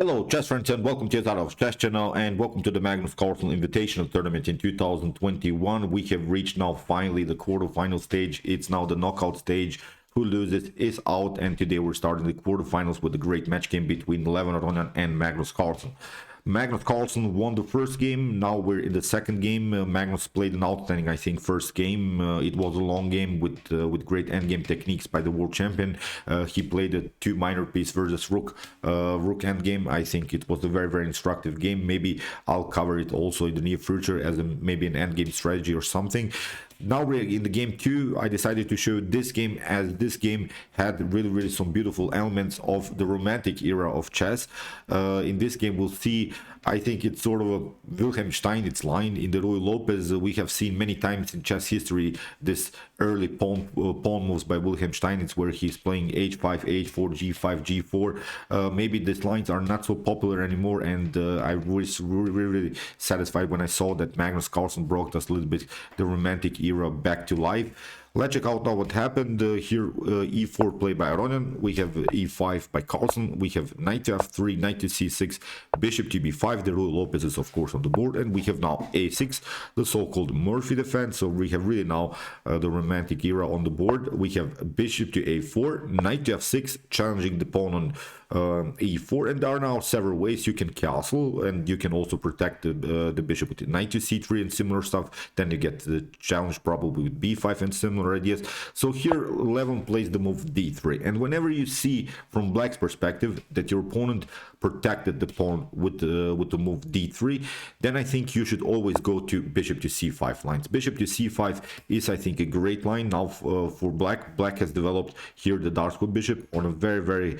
Hello, chess friends, and welcome to Jozarov's chess channel, and welcome to the Magnus Carlsen Invitational Tournament in 2021. We have reached now finally the quarterfinal stage. It's now the knockout stage. Who loses is out, and today we're starting the quarterfinals with a great match game between Levon Aronian and Magnus Carlsen. Magnus Carlsen won the first game. Now we're in the second game. Magnus played an outstanding, I think, first game. It was a long game with great endgame techniques by the world champion. He played a two minor piece versus Rook endgame. I think it was a very instructive game. Maybe I'll cover it also in the near future as maybe an endgame strategy or something. Now we're in the game 2. I decided to show this game as this game had really some beautiful elements of the romantic era of chess. In this game we'll see, I think it's sort of a Wilhelm Steinitz line in the Ruy Lopez. We have seen many times in chess history this early pawn moves by Wilhelm Steinitz where he's playing h5, h4, g5, g4. Maybe these lines are not so popular anymore, and I was really satisfied when I saw that Magnus Carlsen brought us a little bit the romantic era back to life. Let's check out now what happened. Here e4 play by Aronian, we have e5 by Carlsen, we have knight to f3, knight to c6, bishop to b5, the Ruy Lopez is of course on the board, and we have now a6, the so-called Murphy defense. So we have really now the romantic era on the board. We have bishop to a4, knight to f6, challenging the pawn on e4, and there are now several ways you can castle, and you can also protect the bishop with knight to c3 and similar stuff. Then you get the challenge probably with b5 and similar ideas. So here Levon plays the move d3, and whenever you see from black's perspective that your opponent protected the pawn with the move d3, then I think you should always go to bishop to c5 lines. Bishop to c5 is, I think, a great line now for black. Black has developed here the dark square bishop on a very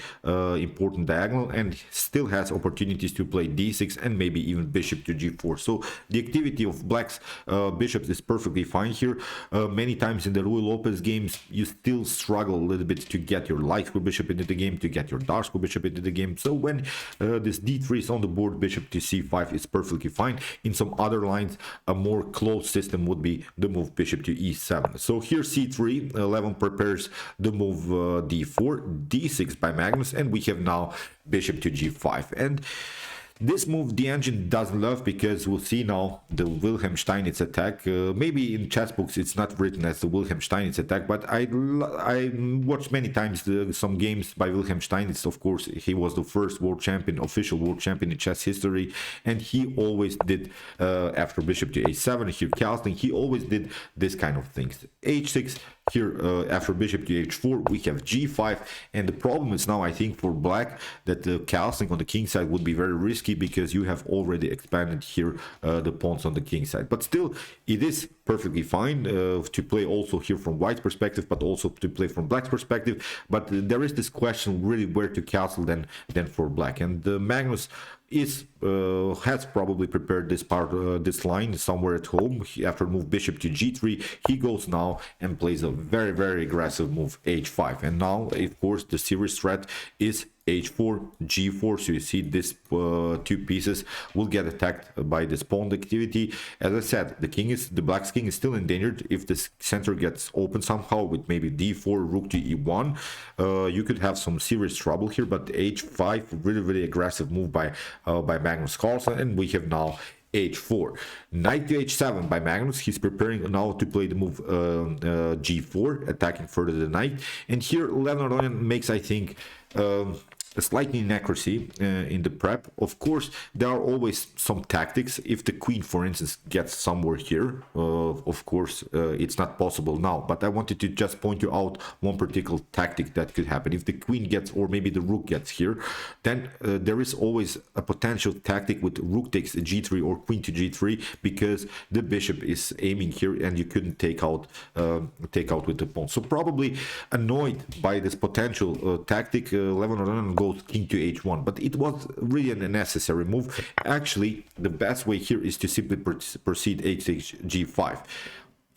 important diagonal, and still has opportunities to play d6 and maybe even bishop to g4. So the activity of black's bishops is perfectly fine here. Many times in the Ruy Lopez games you still struggle a little bit to get your light square bishop into the game, to get your dark square bishop into the game. So when this d3 is on the board, bishop to c5 is perfectly fine. In some other lines a more closed system would be the move bishop to e7. So here c3, Levon prepares the move d4, d6 by Magnus, and we have now bishop to g5. And this move the engine doesn't love, because we'll see now the Wilhelm Steinitz attack. Maybe in chess books it's not written as the Wilhelm Steinitz attack, but I watched many times some games by Wilhelm Steinitz. Of course, he was the first world champion, official world champion in chess history, and he always did after bishop to a7, here castling, he always did this kind of things. h6, here after bishop to h4 we have g5, and the problem is now, I think, for black, that the castling on the king side would be very risky, because you have already expanded here the pawns on the king side. But still, it is perfectly fine to play also here from white's perspective, but also to play from black's perspective. But there is this question really where to castle then for black, and Magnus has probably prepared this line somewhere at home. After move bishop to g3, he goes now and plays a very aggressive move h5, and now of course the serious threat is h4, g4. So you see this two pieces will get attacked by this pawn activity. As I said, the black's king is still endangered. If this center gets open somehow with maybe d4, rook to e1, you could have some serious trouble here. But h5, really aggressive move by Magnus Carlsen, and we have now h4, knight to h7 by Magnus. He's preparing now to play the move g4, attacking further the knight. And here Levon Aronian makes, I think, a slight inaccuracy in the prep. Of course, there are always some tactics. If the queen, for instance, gets somewhere here, of course, it's not possible now. But I wanted to just point you out one particular tactic that could happen. If the queen gets, or maybe the rook gets here, then there is always a potential tactic with rook takes g3 or queen to g3, because the bishop is aiming here, and you couldn't take out with the pawn. So probably annoyed by this potential tactic, Levon Aronian goes king to h1, but it was really an unnecessary move. Actually, the best way here is to simply proceed h6 g5.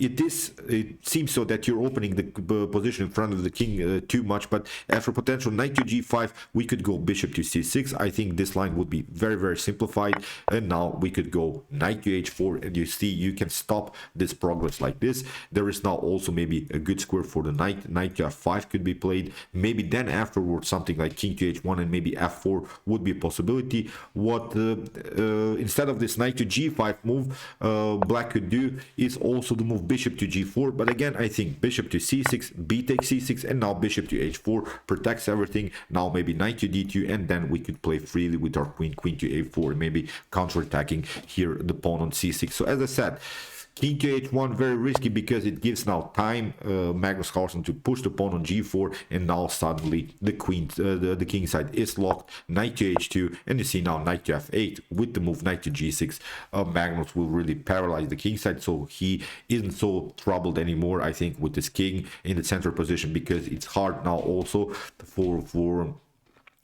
it seems so that you're opening the position in front of the king too much, but after potential knight to g5 we could go bishop to c6. I think this line would be very simplified, and now we could go knight to h4, and you see you can stop this progress like this. There is now also maybe a good square for the knight to f5 could be played, maybe then afterwards something like king to h1 and maybe f4 would be a possibility. What instead of this knight to g5 move, black could do is also the move bishop to g4, but again I think bishop to c6, b takes c6, and now bishop to h4 protects everything. Now maybe knight to d2, and then we could play freely with our queen to a4, maybe counterattacking here the pawn on c6. So as I said, king to h1 very risky because it gives now time Magnus Carlsen to push the pawn on g4, and now suddenly the queen the king side is locked. Knight to h2, and you see now knight to f8 with the move knight to g6. Magnus will really paralyze the king side, so he isn't so troubled anymore, I think, with this king in the center position, because it's hard now also for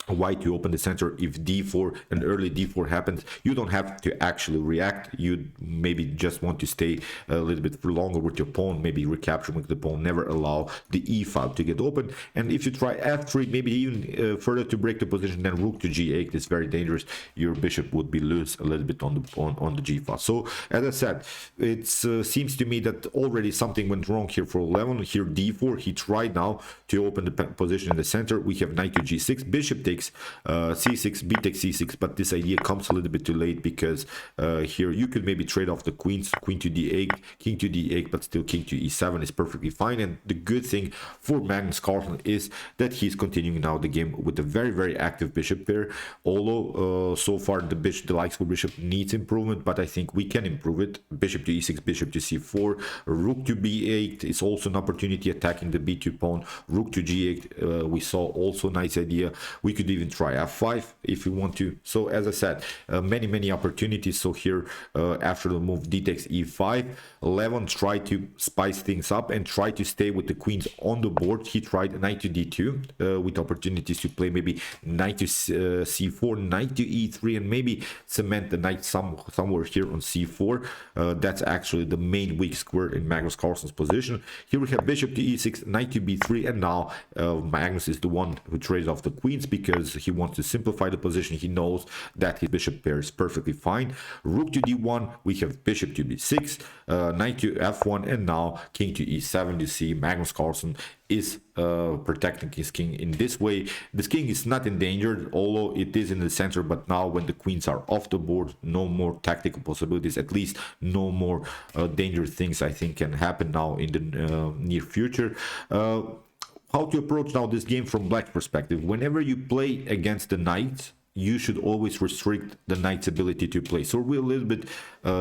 white to open the center. If d4, an early d4 happens, you don't have to actually react, you maybe just want to stay a little bit for longer with your pawn, maybe recapturing the pawn, never allow the e file to get open. And if you try f3, maybe even further to break the position, then rook to g8 is very dangerous. Your bishop would be loose a little bit on the g file. So as I said, it seems to me that already something went wrong here for Levon. Here d4, he tried now to open the position in the center. We have knight to g6, bishop takes c6, b takes c6, but this idea comes a little bit too late, because here you could maybe trade off the queens, queen to d8, king to d8, but still king to e7 is perfectly fine. And the good thing for Magnus Carlsen is that he's continuing now the game with a very active bishop pair. Although so far the likes for bishop needs improvement, but I think we can improve it. Bishop to e6, bishop to c4, rook to b8 is also an opportunity, attacking the b2 pawn. Rook to g8 we saw also nice idea. We could even try f5 if you want to. So as I said, many opportunities. So here after the move d takes e5, Levon tried to spice things up and try to stay with the queens on the board. He tried knight to d2 with opportunities to play maybe knight to c4, knight to e3, and maybe cement the knight somewhere here on c4. That's actually the main weak square in Magnus Carlsen's position. Here we have bishop to e6, knight to b3, and now Magnus is the one who trades off the queens because he wants to simplify the position. He knows that his bishop pair is perfectly fine. Rook to d1, we have bishop to b6, knight to f1, and now king to e7. You see Magnus Carlsen is protecting his king in this way. This king is not endangered, although it is in the center, but now when the queens are off the board, no more tactical possibilities, at least no more dangerous things I think can happen now in the near future. How to approach now this game from black perspective? Whenever you play against the knight, you should always restrict the knight's ability to play. So we're a little bit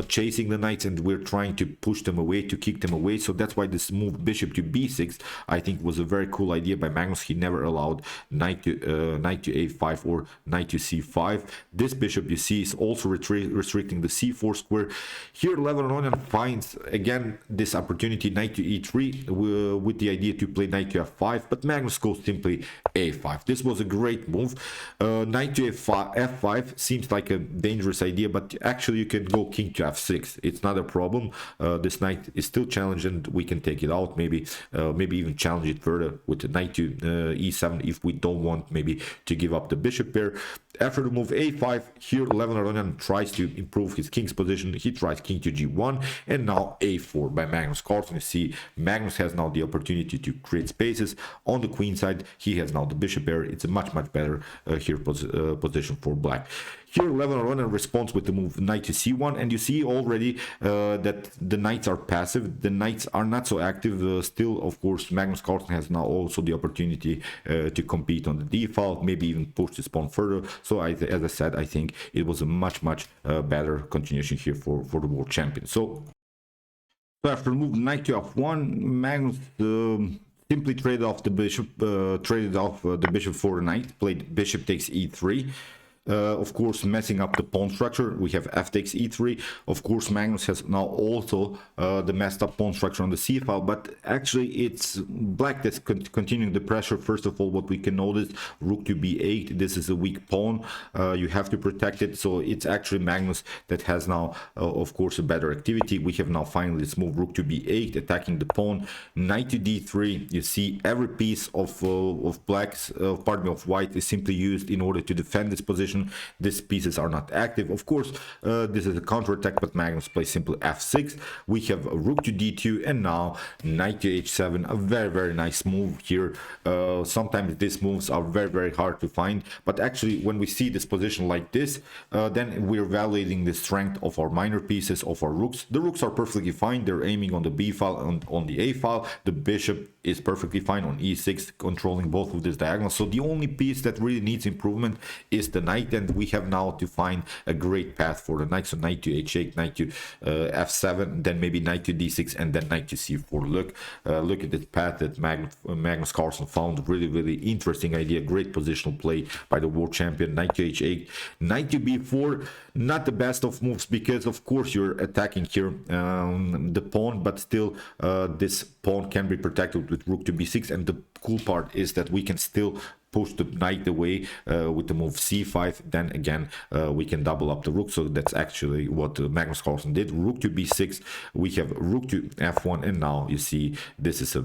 chasing the knights, and we're trying to push them away, to kick them away. So that's why this move bishop to b6 I think was a very cool idea by Magnus. He never allowed knight to a5 or knight to c5. This bishop, you see, is also restricting the c4 square. Here Levon Aronian finds again this opportunity, knight to e3 with the idea to play knight to f5, but Magnus goes simply a5. This was a great move. Knight to f5 seems like a dangerous idea, but actually you can go king to f6. It's not a problem. This knight is still challenged, and we can take it out, maybe even challenge it further with the knight to e7 if we don't want maybe to give up the bishop pair. After the move a5, here Levon Aronian tries to improve his king's position. He tries king to g1, and now a4 by Magnus Carlsen. You see Magnus has now the opportunity to create spaces on the queen side. He has now the bishop pair. It's a much better here position for black. Here Levon Aronian responds with the move knight to c1, and you see already that the knights are passive. The knights are not so active. Still, of course, Magnus Carlsen has now also the opportunity to compete on the d file, maybe even push this pawn further. So as I said, I think it was a much better continuation here for the world champion. So after the move knight to f1, Magnus simply traded off the bishop, for the knight, played bishop takes e3. of course, messing up the pawn structure. We have f takes e3. Of course, Magnus has now also the messed up pawn structure on the c file, but actually it's black that's continuing the pressure. First of all, what we can notice, rook to b8, this is a weak pawn, you have to protect it, so it's actually Magnus that has now of course a better activity. We have now finally this move, rook to b8, attacking the pawn, knight to d3. You see every piece of black's pardon me, of white is simply used in order to defend this position. These pieces are not active. Of course, this is a counter-attack, but Magnus plays simply f6. We have rook to d2, and now knight to h7. A very nice move here. Sometimes these moves are very hard to find, but actually when we see this position like this, then we're evaluating the strength of our minor pieces, of our rooks. The rooks are perfectly fine. They're aiming on the b file and on the a file. The bishop is perfectly fine on e6, controlling both of these diagonals. So the only piece that really needs improvement is the knight, and we have now to find a great path for the knight. So knight to h8, knight to f7, then maybe knight to d6, and then knight to c4. Look at this path that Magnus Carlsen found. Really interesting idea. Great positional play by the world champion. Knight to h8, knight to b4. Not the best of moves, because of course you're attacking here the pawn, but still this pawn can be protected with rook to b6. And the cool part is that we can still push the knight away with the move c5. Then again we can double up the rook. So that's actually what Magnus Carlsen did. Rook to b6, we have rook to f1, and now you see this is a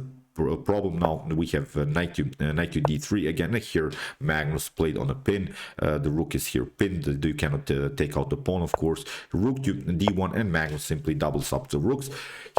problem. Now we have knight to d3 again. Here Magnus played on a pin. The rook is here pinned. You cannot take out the pawn, of course. Rook to d1, and Magnus simply doubles up the rooks.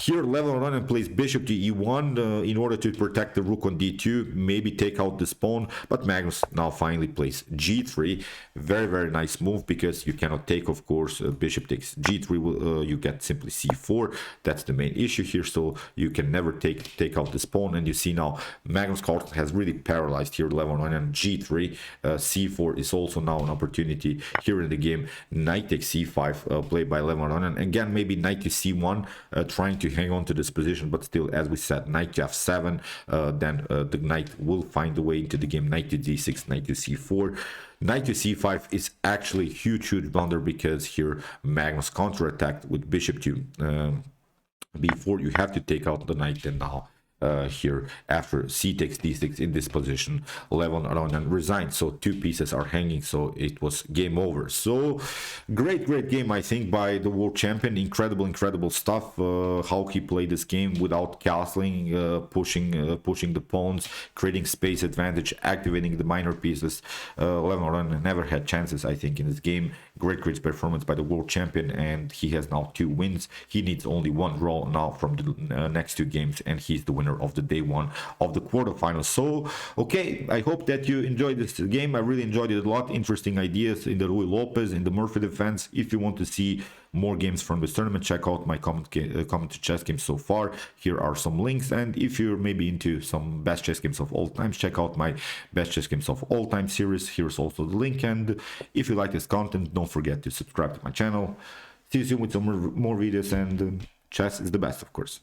Here Levon Aronian plays bishop to e1 in order to protect the rook on d2, maybe take out this pawn, but Magnus now finally plays g3. Very nice move, because you cannot take, of course, bishop takes g3, you get simply c4. That's the main issue here, so you can never take out this pawn. And you see now Magnus Carlsen has really paralyzed here Levon Aronian. g3, c4 is also now an opportunity here in the game. Knight takes c5, played by Levon Aronian. Again, maybe knight to c1, trying to hang on to this position, but still, as we said, knight to f7, then the knight will find a way into the game. Knight to d6, knight to c4. Knight to c5 is actually a huge blunder, because here Magnus counterattacked with bishop to b4. You have to take out the knight, and now here after c takes d6 in this position, Levon Aronian resigned. So two pieces are hanging, so it was game over. So great game, I think, by the world champion. Incredible stuff, how he played this game without castling, pushing the pawns, creating space advantage, activating the minor pieces. Levon Aronian never had chances, I think, in this game. Great performance by the world champion, and he has now 2 wins. He needs only 1 draw now from the next 2 games, and he's the winner of the day 1 of the quarterfinals. So okay, I hope that you enjoyed this game. I really enjoyed it a lot. Interesting ideas in the Ruy Lopez, in the Murphy defense. If you want to see more games from this tournament, check out my comment to chess games so far. Here are some links, and if you're maybe into some best chess games of all times, check out my best chess games of all time series. Here's also the link, and if you like this content, don't forget to subscribe to my channel. See you soon with some more videos, and chess is the best, of course.